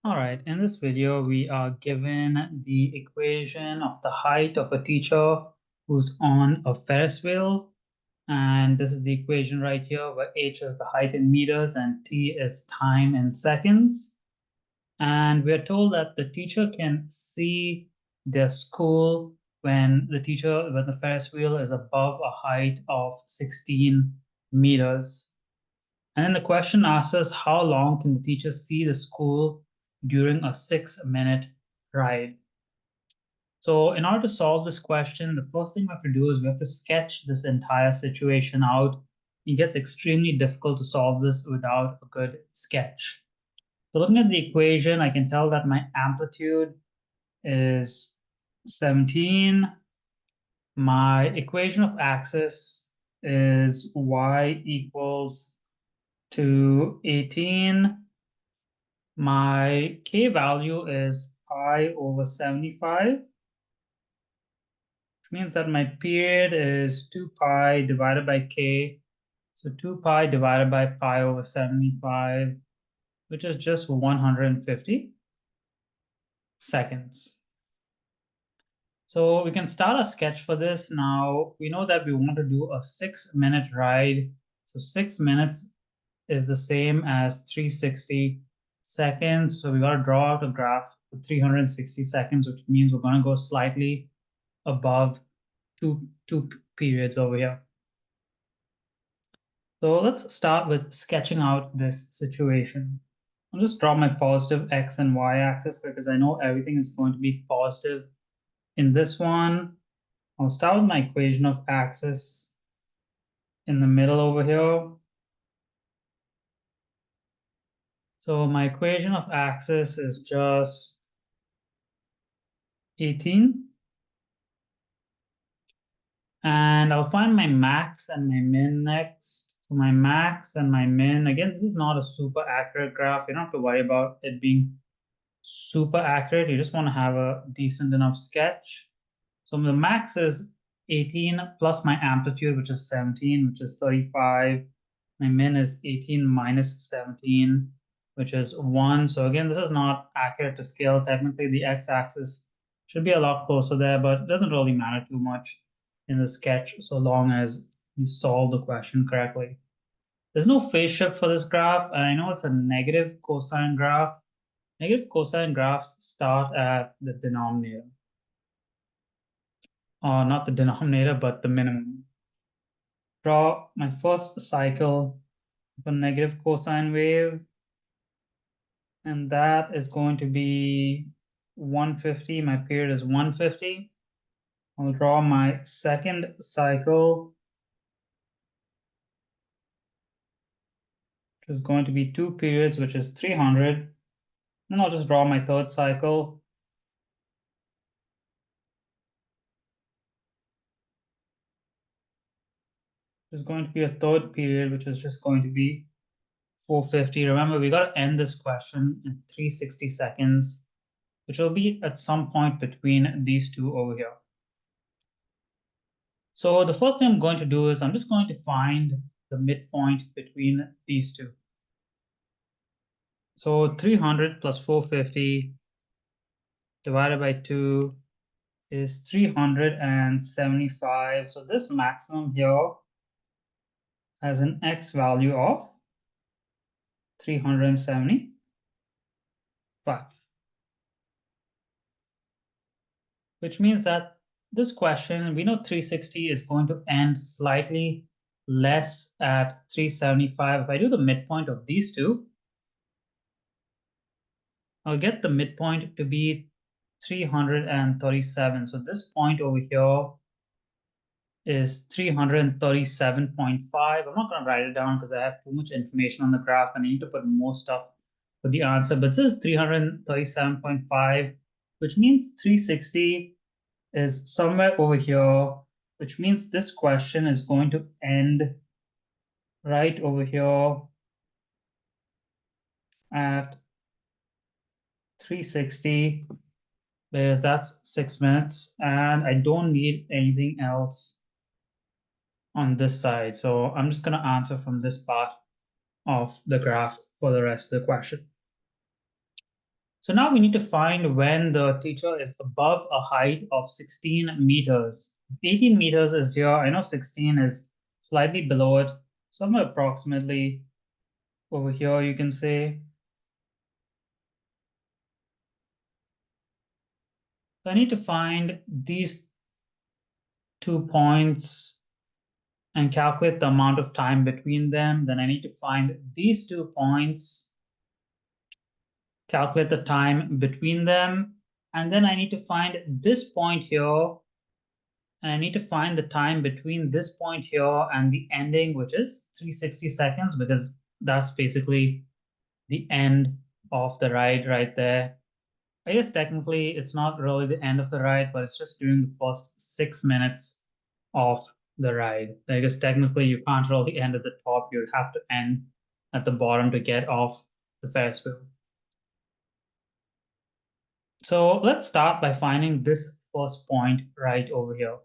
All right, in this video, we are given the equation of the height of a teacher who's on a Ferris wheel. And this is the equation right here where h is the height in meters and t is time in seconds. And we're told that the teacher can see their school when the Ferris wheel is above a height of 16 meters. And then the question asks us, how long can the teacher see the school during a 6-minute ride? So in order to solve this question, the first thing we have to do is we have to sketch this entire situation out. It gets extremely difficult to solve this without a good sketch. So looking at the equation, I can tell that my amplitude is 17. My equation of axis is y equals to 18. My k value is pi over 75, which means that my period is 2 pi divided by k. So 2 pi divided by pi over 75, which is just 150 seconds. So we can start a sketch for this. Now, we know that we want to do a 6-minute ride. So 6 minutes is the same as 360 seconds. So we got to draw out a graph for 360 seconds, which means we're going to go slightly above two periods over here. So let's start with sketching out this situation. I'll just draw my positive x and y axis because I know everything is going to be positive in this one. I'll start with my equation of axis in the middle over here. So my equation of axis is just 18. And I'll find my max and my min next. So my max and my min, again, this is not a super accurate graph. You don't have to worry about it being super accurate. You just want to have a decent enough sketch. So the max is 18 plus my amplitude, which is 17, which is 35. My min is 18 minus 17, which is 1. So again, this is not accurate to scale. Technically, the x-axis should be a lot closer there, but it doesn't really matter too much in the sketch so long as you solve the question correctly. There's no phase shift for this graph, and I know it's a negative cosine graph. Negative cosine graphs start at the denominator. Not the denominator, but the minimum. Draw my first cycle of a negative cosine wave, and that is going to be 150. My period is 150. I'll draw my second cycle, which is going to be 2 periods, which is 300. Then I'll just draw my third cycle. There's going to be a third period, which is just going to be 450. Remember, we got to end this question in 360 seconds, which will be at some point between these two over here. So the first thing I'm going to do is I'm just going to find the midpoint between these two. So 300 plus 450 divided by 2 is 375. So this maximum here has an x value of 375, which means that this question, we know 360 is going to end slightly less at 375. If I do the midpoint of these two, I'll get the midpoint to be 337. So this point over here is 337.5. I'm not going to write it down because I have too much information on the graph and I need to put more stuff for the answer. But this is 337.5, which means 360 is somewhere over here, which means this question is going to end right over here at 360, because that's 6 minutes, and I don't need anything else on this side. So I'm just going to answer from this part of the graph for the rest of the question. So now we need to find when the teacher is above a height of 16 meters. 18 meters is here. I know 16 is slightly below it, somewhere approximately over here, you can say. So I need to find these 2 points and calculate the amount of time between them. Then I need to find these 2 points, calculate the time between them, and then I need to find this point here, and I need to find the time between this point here and the ending, which is 360 seconds, because that's basically the end of the ride right there. I guess technically it's not really the end of the ride, but it's just during the first 6 minutes of the ride. I guess technically you can't really end at the top. You'd have to end at the bottom to get off the Ferris wheel. So let's start by finding this first point right over here.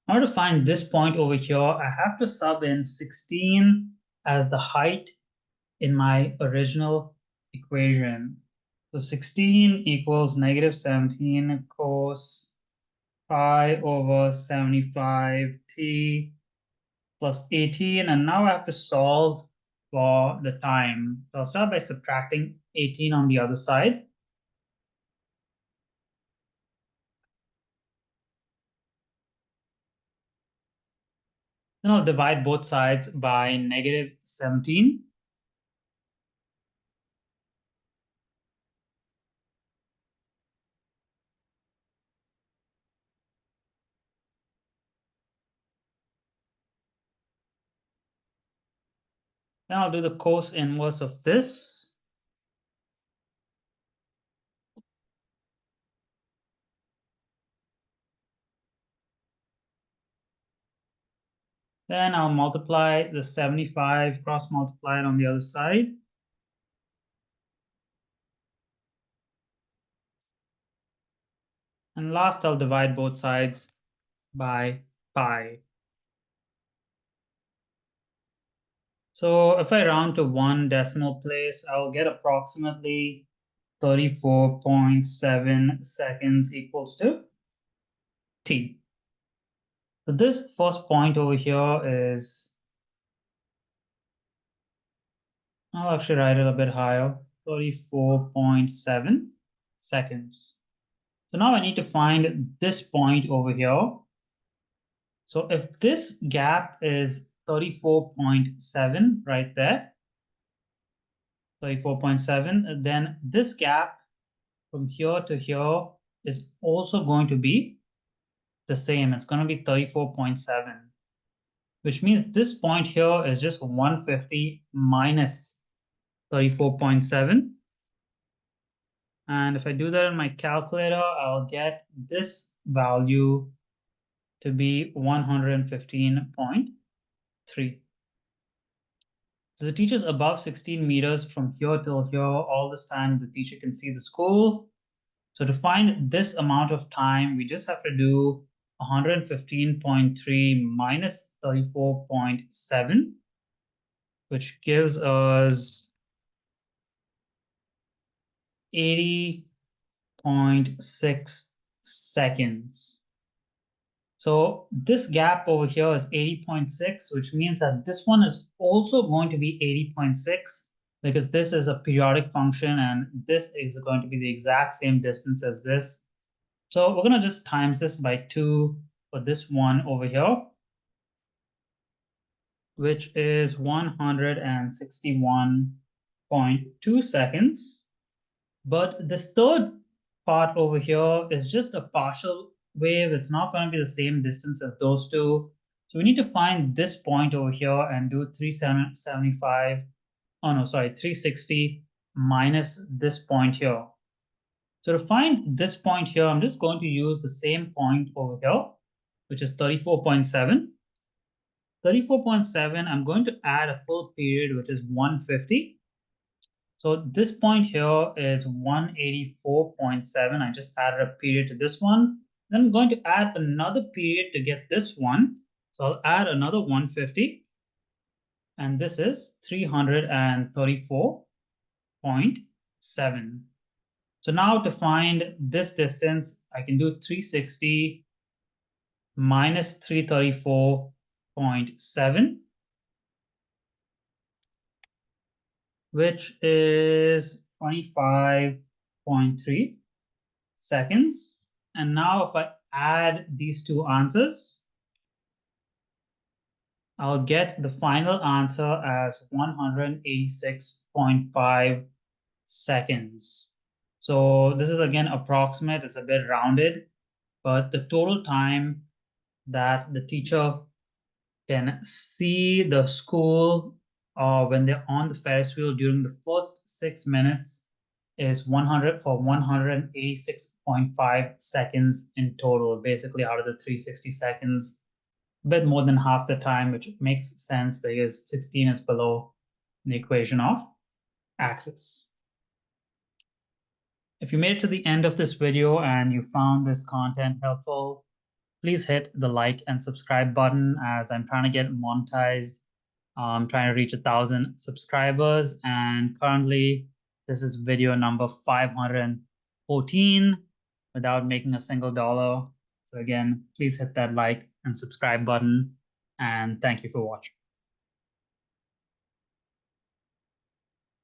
In order to find this point over here, I have to sub in 16 as the height in my original equation. So 16 equals negative 17 cos pi over 75t plus 18. And now I have to solve for the time. So I'll start by subtracting 18 on the other side. Then I'll divide both sides by negative 17. Then I'll do the cos inverse of this. Then I'll multiply the 75, cross multiply it on the other side. And last, I'll divide both sides by pi. So if I round to one decimal place, I'll get approximately 34.7 seconds equals to t. So this first point over here is, I'll actually write it a bit higher, 34.7 seconds. So now I need to find this point over here. So if this gap is 34.7 right there, 34.7, then this gap from here to here is also going to be the same. It's going to be 34.7, which means this point here is just 150 minus 34.7. And if I do that in my calculator, I'll get this value to be 115.3. So the teacher's above 16 meters from here till here. All this time, the teacher can see the school. So to find this amount of time, we just have to do 115.3 minus 34.7, which gives us 80.6 seconds. So this gap over here is 80.6, which means that this one is also going to be 80.6 because this is a periodic function and this is going to be the exact same distance as this. So we're going to just times this by 2 for this one over here, which is 161.2 seconds. But this third part over here is just a partial wave. It's not going to be the same distance as those two. So we need to find this point over here and do 375. Oh no, sorry, 360 minus this point here. So to find this point here, I'm just going to use the same point over here, which is 34.7. 34.7, I'm going to add a full period, which is 150. So this point here is 184.7. I just added a period to this one. Then I'm going to add another period to get this one. So I'll add another 150. And this is 334.7. So now to find this distance, I can do 360 minus 334.7, which is 25.3 seconds. And now if I add these two answers, I'll get the final answer as 186.5 seconds. So this is again approximate, it's a bit rounded, but the total time that the teacher can see the school when they're on the Ferris wheel during the first 6 minutes is 186.5 seconds in total, basically out of the 360 seconds, a bit more than half the time, which makes sense because 16 is below the equation of axis. If you made it to the end of this video and you found this content helpful, please hit the like and subscribe button as I'm trying to get monetized. I'm trying to reach 1,000 subscribers, and currently this is video number 514 without making a single dollar. So again, please hit that like and subscribe button, and thank you for watching.